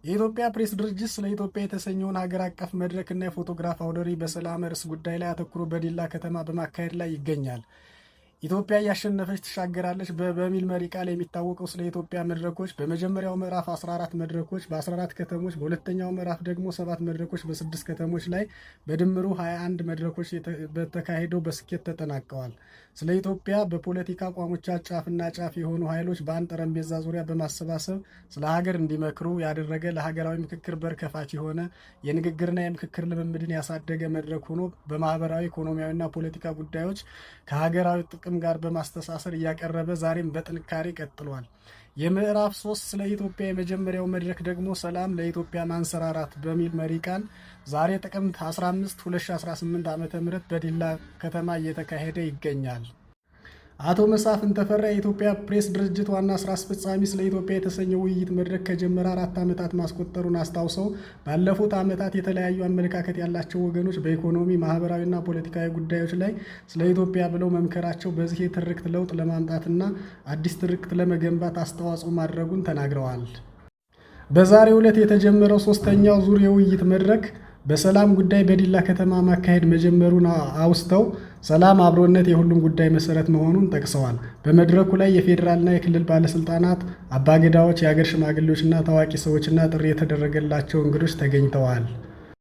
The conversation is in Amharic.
የኢትዮጵያ ፕሬስ ድርጅት ስለ ኢትዮጵያ የተሰኘውን ሀገር አቀፍ መድረክና የፎቶግራፍ አውደ ርዕይ በሰላም ርዕስ ጉዳይ ላይ አተኩሮ በዲላ ከተማ በማካሄድ ላይ ይገኛል። ኢትዮጵያ እያሸነፈች ትሻገራለች በሚል መሪ ቃል የሚታወቀው ስለ ኢትዮጵያ መድረኮች በመጀመሪያው ምዕራፍ 14 መድረኮች በ14 ከተሞች፣ በሁለተኛው ምዕራፍ ደግሞ 7 መድረኮች በ6 ከተሞች ላይ በድምሩ 21 መድረኮች በተካሄደው በስኬት ተጠናቀዋል። ስለ ኢትዮጵያ በፖለቲካ አቋሞች ጫፍና ጫፍ የሆኑ ኃይሎች በአንድ ጠረጴዛ ዙሪያ በማሰባሰብ ስለ ሀገር እንዲመክሩ ያደረገ ለሀገራዊ ምክክር በር ከፋች የሆነ የንግግርና የምክክር ልምምድን ያሳደገ መድረክ ሆኖ በማህበራዊ ኢኮኖሚያዊና ፖለቲካ ጉዳዮች ከሀገራዊ ጥቅም ጋር በማስተሳሰር እያቀረበ ዛሬም በጥንካሬ ቀጥሏል። የምዕራፍ 3 ስለ ኢትዮጵያ የመጀመሪያው መድረክ ደግሞ ሰላም ለኢትዮጵያ ማንሰራራት በሚል መሪ ቃል ዛሬ ጥቅምት 15 2018 ዓ.ም በዲላ ከተማ እየተካሄደ ይገኛል። አቶ መሳፍንት ተፈራ የኢትዮጵያ ፕሬስ ድርጅት ዋና ስራ አስፈጻሚ ስለ ኢትዮጵያ የተሰኘው ውይይት መድረክ ከጀመረ 4 ዓመታት ማስቆጠሩን አስታውሰው ባለፉት ዓመታት የተለያዩ አመለካከት ያላቸው ወገኖች በኢኮኖሚ ማህበራዊና ፖለቲካዊ ጉዳዮች ላይ ስለ ኢትዮጵያ ብለው መምከራቸው በዚህ የትርክት ለውጥ ለማምጣትና አዲስ ትርክት ለመገንባት አስተዋጽኦ ማድረጉን ተናግረዋል። በዛሬው ዕለት የተጀመረው 3ኛው ዙር የውይይት መድረክ በሰላም ጉዳይ በዲላ ከተማ ማካሄድ መጀመሩን አውስተው ሰላም፣ አብሮነት የሁሉም ጉዳይ መሰረት መሆኑን ጠቅሰዋል። በመድረኩ ላይ የፌዴራልና የክልል ባለስልጣናት፣ አባገዳዎች፣ የሀገር ሽማግሌዎችና ታዋቂ ሰዎችና ጥሪ የተደረገላቸው እንግዶች ተገኝተዋል።